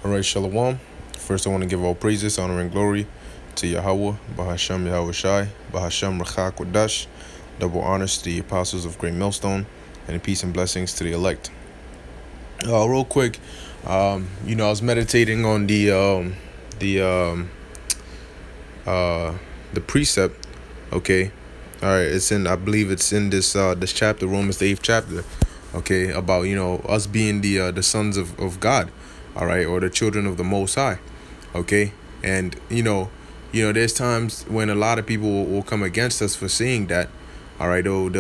All right, Shalom. First, I want to give all praises, honor, and glory to Yahweh, Bahasham Yahweh Shai, Bahasham Rachak Kodash. Double honors to the apostles of Great Millstone, and peace and blessings to the elect. Real quick, I was meditating on the the precept. Okay, all right. I believe it's in this chapter, Romans the 8th chapter. Okay, about us being the sons of God, all right, or the children of the Most High. Okay, and there's times when a lot of people will come against us for saying that. All right, they'll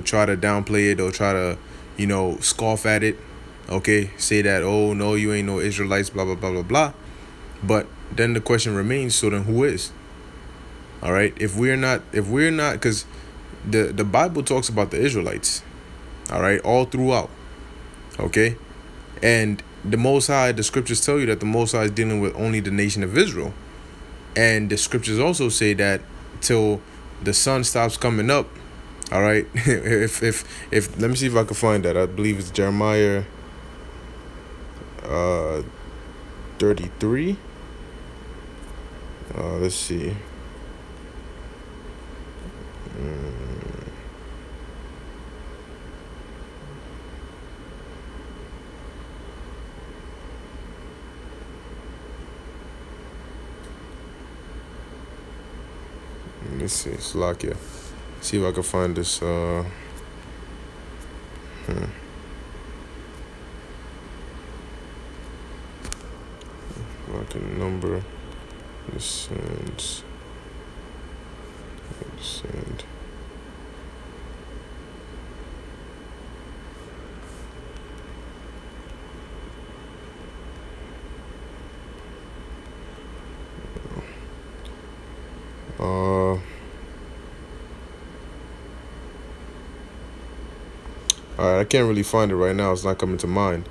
try to downplay it. They'll try to scoff at it. Okay, say that, oh no, you ain't no Israelites, blah blah blah blah blah. But then the question remains: so then who is? All right, if we're not, because the Bible talks about the Israelites. All right, all throughout. Okay, and the Most High, the scriptures tell you that the Most High is dealing with only the nation of Israel, and the scriptures also say that till the sun stops coming up. All right, if let me see if I can find that. I believe it's Jeremiah 33. Let's see. Let me see. Slakia. See if I can find this. I can number the sins. Send. Alright, I can't really find it right now. It's not coming to mind,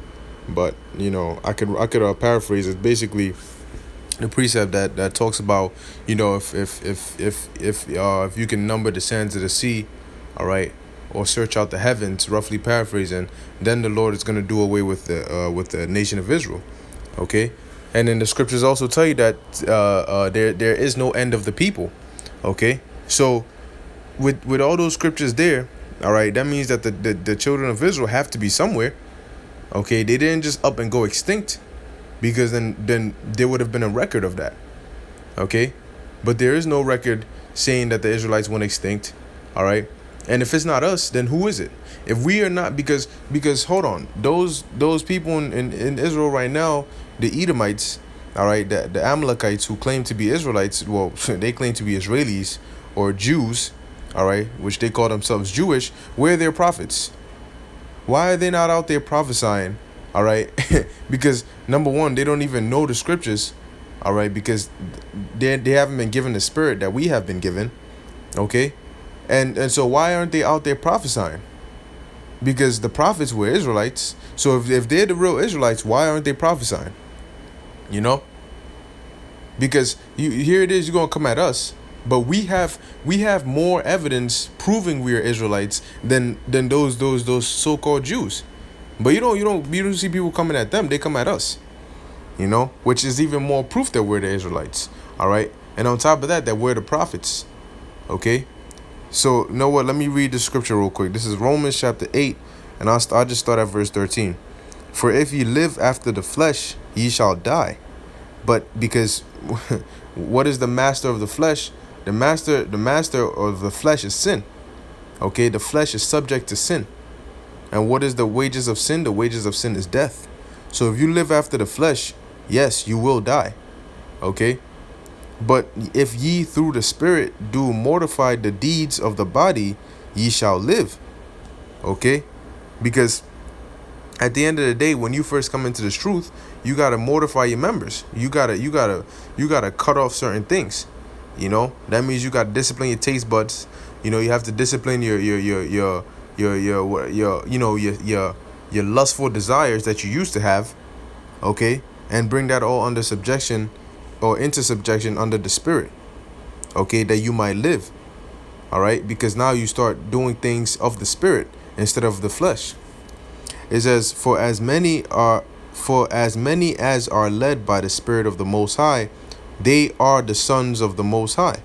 but I could paraphrase it. Basically, the precept that talks about if you can number the sands of the sea, all right, or search out the heavens, roughly paraphrasing, then the Lord is going to do away with the nation of Israel. Okay, and then the scriptures also tell you that there is no end of the people. Okay, so with all those scriptures there, all right, that means that the children of Israel have to be somewhere. Okay, they didn't just up and go extinct, because then there would have been a record of that. Okay, but there is no record saying that the Israelites went extinct. All right, and if it's not us, then who is it? If we are not, because hold on, those people in Israel right now, the Edomites, all right, the Amalekites who claim to be Israelites, well, they claim to be Israelis or Jews, all right, which they call themselves Jewish. Where are their prophets? Why are they not out there prophesying? All right, because number one, they don't even know the scriptures. All right, because they haven't been given the spirit that we have been given. Okay, and so why aren't they out there prophesying? Because the prophets were Israelites. So if they're the real Israelites, why aren't they prophesying? Because here it is, you're gonna come at us, but we have more evidence proving we are Israelites than those so-called Jews. But you don't see people coming at them; they come at us. Which is even more proof that we're the Israelites. All right, and on top of that, that we're the prophets. Okay, so you know what? Let me read the scripture real quick. This is Romans chapter 8, and I'll just start at verse 13. For if ye live after the flesh, ye shall die. But because what is the master of the flesh? The master of the flesh is sin. Okay, the flesh is subject to sin. And what is the wages of sin? The wages of sin is death. So if you live after the flesh, yes, you will die. Okay, but if ye through the spirit do mortify the deeds of the body, ye shall live. Okay, because at the end of the day, when you first come into this truth, you gotta mortify your members. You gotta cut off certain things. That means you gotta discipline your taste buds. You have to discipline your lustful desires that you used to have. Okay, and bring that all under subjection, or into subjection under the spirit. Okay, that you might live. All right, because now you start doing things of the spirit instead of the flesh. It says, for as many For as many as are led by the Spirit of the Most High, they are the sons of the Most High.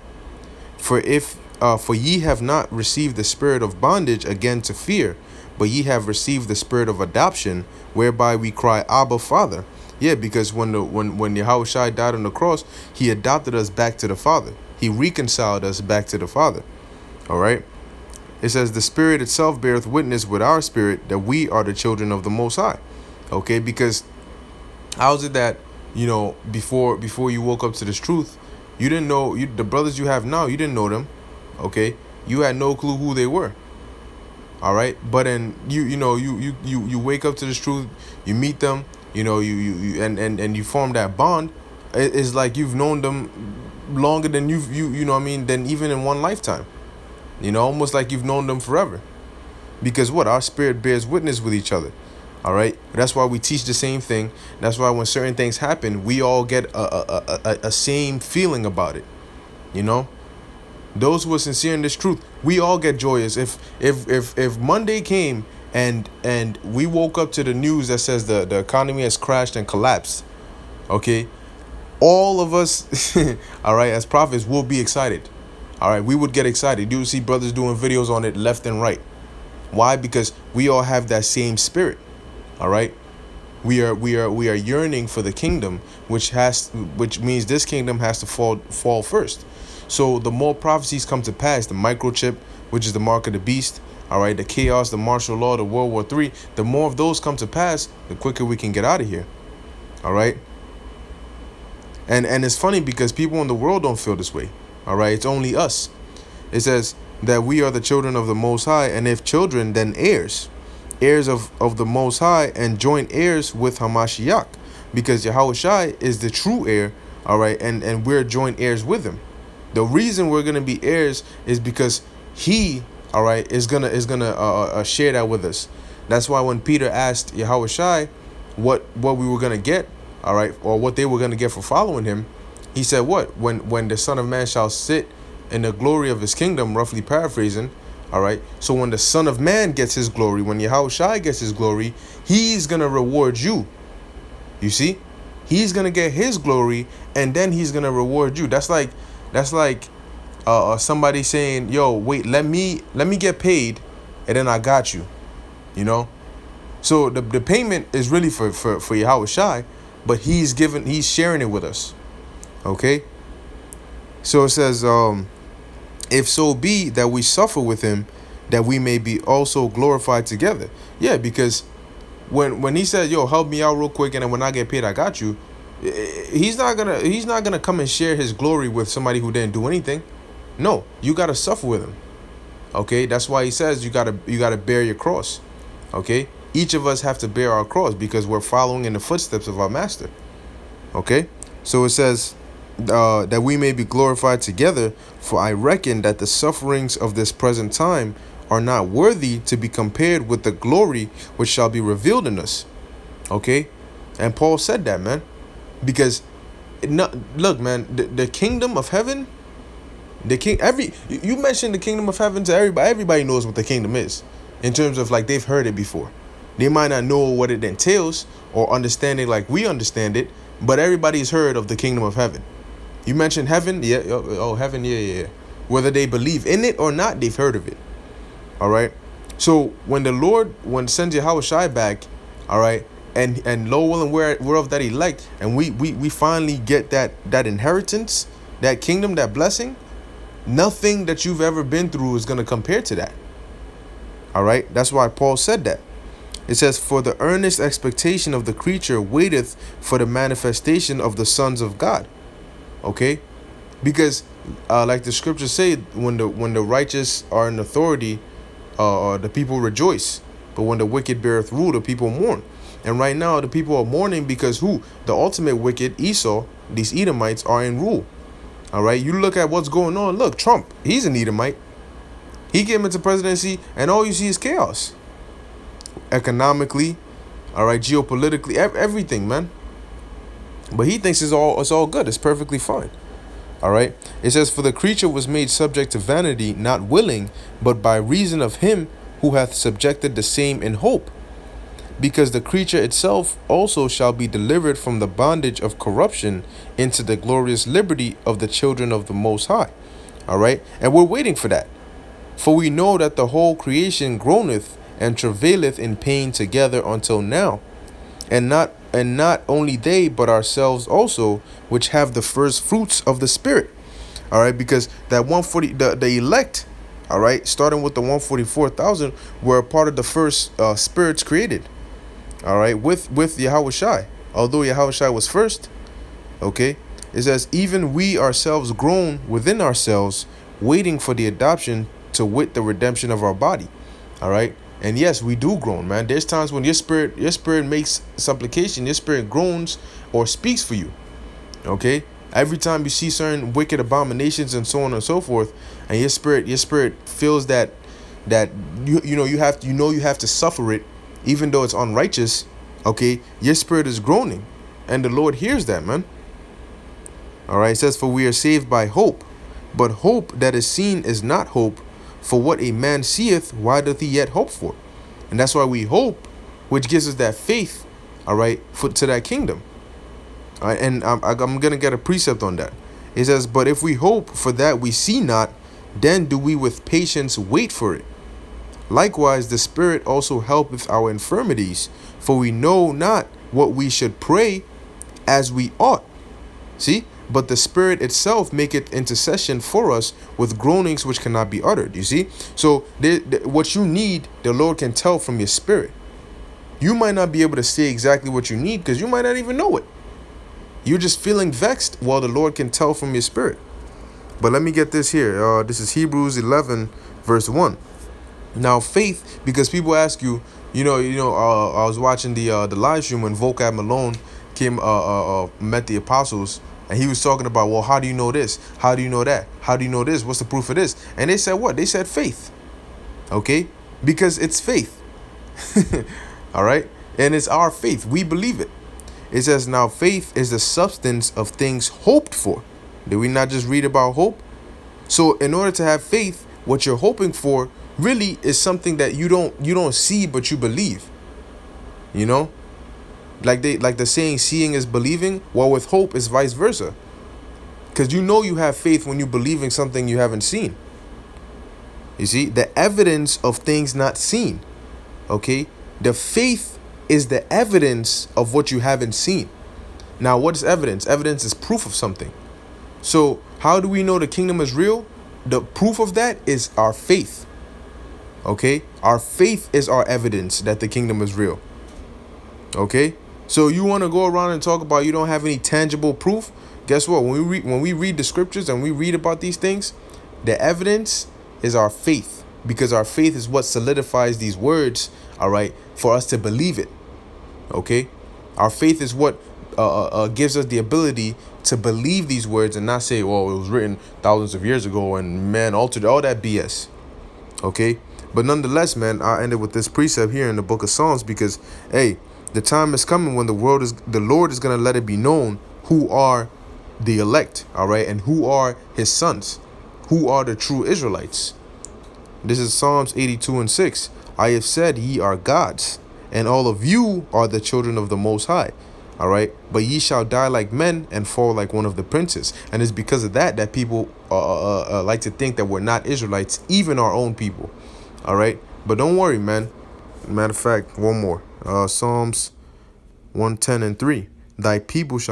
For ye have not received the spirit of bondage again to fear, but ye have received the spirit of adoption, whereby we cry, Abba, Father. Yeah, because when Yahushua died on the cross, he adopted us back to the Father. He reconciled us back to the Father. All right. It says, the Spirit itself beareth witness with our spirit that we are the children of the Most High. Okay, because how is it that, before you woke up to this truth, you didn't know the brothers you have now, you didn't know them. Okay, you had no clue who they were. All right, but then you wake up to this truth, you meet them, and you form that bond. It's like you've known them longer than than even in one lifetime. Almost like you've known them forever. Because our spirit bears witness with each other. All right, that's why we teach the same thing. That's why when certain things happen, we all get a same feeling about it. Those who are sincere in this truth, we all get joyous. If Monday came and we woke up to the news that says the economy has crashed and collapsed, okay, all of us, all right, as prophets, will be excited. All right, we would get excited. You would see brothers doing videos on it left and right. Why? Because we all have that same spirit. All right, we are yearning for the kingdom, which means this kingdom has to fall first. So the more prophecies come to pass, the microchip, which is the mark of the beast, all right, the chaos, the martial law, the World War III, the more of those come to pass, the quicker we can get out of here. All right. And it's funny because people in the world don't feel this way. All right, it's only us. It says that we are the children of the Most High, and if children, then heirs of the Most High, and joint heirs with Hamashiach, because Yahushua is the true heir. All right, and we're joint heirs with him. The reason we're gonna be heirs is because he, all right, is gonna share that with us. That's why when Peter asked Yahushua what we were gonna get, all right, or what they were gonna get for following him, he said, what? When the Son of Man shall sit in the glory of his kingdom, roughly paraphrasing. All right. So when the Son of Man gets his glory, when Yahushua gets his glory, he's going to reward you. You see, he's going to get his glory, and then he's going to reward you. That's like somebody saying, yo, wait, let me get paid, and then I got you. So the payment is really for Yahushua, but he's sharing it with us. Okay. So it says, if so be that we suffer with him, that we may be also glorified together. Yeah, because when he said, yo, help me out real quick, and then when I get paid, I got you, he's not gonna come and share his glory with somebody who didn't do anything. No, you gotta suffer with him. Okay, that's why he says you gotta bear your cross. Okay, each of us have to bear our cross because we're following in the footsteps of our master. Okay, so it says that we may be glorified together, for I reckon that the sufferings of this present time are not worthy to be compared with the glory which shall be revealed in us. Okay, and Paul said that, man, because look, man, the kingdom of heaven, you mentioned the kingdom of heaven to everybody knows what the kingdom is, in terms of like they've heard it before. They might not know what it entails or understand it like we understand it, but everybody's heard of the kingdom of heaven. You mentioned heaven, yeah. Oh, heaven, yeah. Whether they believe in it or not, they've heard of it. All right. So when the Lord sends Yahushua back, all right, and lo willing we're of that elect, and we finally get that inheritance, that kingdom, that blessing, nothing that you've ever been through is gonna compare to that. All right. That's why Paul said that. It says, for the earnest expectation of the creature waiteth for the manifestation of the sons of God. Okay, because like the scriptures say, when the righteous are in authority, the people rejoice. But when the wicked beareth rule, the people mourn. And right now, the people are mourning because the ultimate wicked, Esau, these Edomites, are in rule. All right, you look at what's going on. Look, Trump, he's an Edomite. He came into presidency, and all you see is chaos. Economically, all right, geopolitically, everything, man. But he thinks it's all good. It's perfectly fine. All right. It says, for the creature was made subject to vanity, not willing, but by reason of him who hath subjected the same in hope. because the creature itself also shall be delivered from the bondage of corruption into the glorious liberty of the children of the Most High. All right. And we're waiting for that. For we know that the whole creation groaneth and travaileth in pain together until now. And not only they, but ourselves also, which have the first fruits of the Spirit. All right. Because that 140, the elect, all right, starting with the 144,000, were a part of the first spirits created. All right, with Yahushai. Although Yahushai was first, okay, it says, even we ourselves groan within ourselves, waiting for the adoption, to wit the redemption of our body. All right. And yes, we do groan, man. There's times when your spirit makes supplication, your spirit groans or speaks for you. Okay. Every time you see certain wicked abominations and so on and so forth, and your spirit feels that you have to suffer it, even though it's unrighteous, okay, your spirit is groaning, and the Lord hears that, man. All right, it says, for we are saved by hope, but hope that is seen is not hope. For what a man seeth, why doth he yet hope for? And that's why we hope, which gives us that faith, all right, to that kingdom. All right, and I'm gonna get a precept on that. It says, but if we hope for that we see not, then do we with patience wait for it. Likewise, the Spirit also helpeth our infirmities, for we know not what we should pray as we ought. See? But the Spirit itself maketh intercession for us with groanings which cannot be uttered. You see? So what you need, the Lord can tell from your spirit. You might not be able to say exactly what you need because you might not even know it. You're just feeling vexed while the Lord can tell from your spirit. But let me get this here. This is Hebrews 11, verse 1. Now faith, because people ask you, I was watching the live stream when Vocab Malone came met the apostles, and he was talking about, well, how do you know this? How do you know that? How do you know this? What's the proof of this? And they said what? They said faith. Okay? Because it's faith. All right? And it's our faith. We believe it. It says, now faith is the substance of things hoped for. Did we not just read about hope? So in order to have faith, what you're hoping for really is something that you don't see, but you believe. You know? Like the saying, seeing is believing. Well, with hope, it's vice versa. Because you have faith when you believe in something you haven't seen. You see, the evidence of things not seen. Okay? The faith is the evidence of what you haven't seen. Now, what is evidence? Evidence is proof of something. So how do we know the kingdom is real? The proof of that is our faith. Okay? Our faith is our evidence that the kingdom is real. Okay? So you want to go around and talk about you don't have any tangible proof? Guess what? When we read the scriptures and we read about these things, the evidence is our faith, because our faith is what solidifies these words, all right, for us to believe it. Okay? Our faith is what gives us the ability to believe these words and not say, well, it was written thousands of years ago and man altered all that BS. Okay? But nonetheless, man, I ended with this precept here in the book of Psalms because, hey, the time is coming when the Lord is going to let it be known who are the elect, all right, and who are his sons, who are the true Israelites. This is Psalms 82:6. I have said, ye are gods, and all of you are the children of the Most High. All right. But ye shall die like men and fall like one of the princes. And it's because of that people like to think that we're not Israelites, even our own people. All right. But don't worry, man. Matter of fact, one more. Psalms 110:3. Thy people shall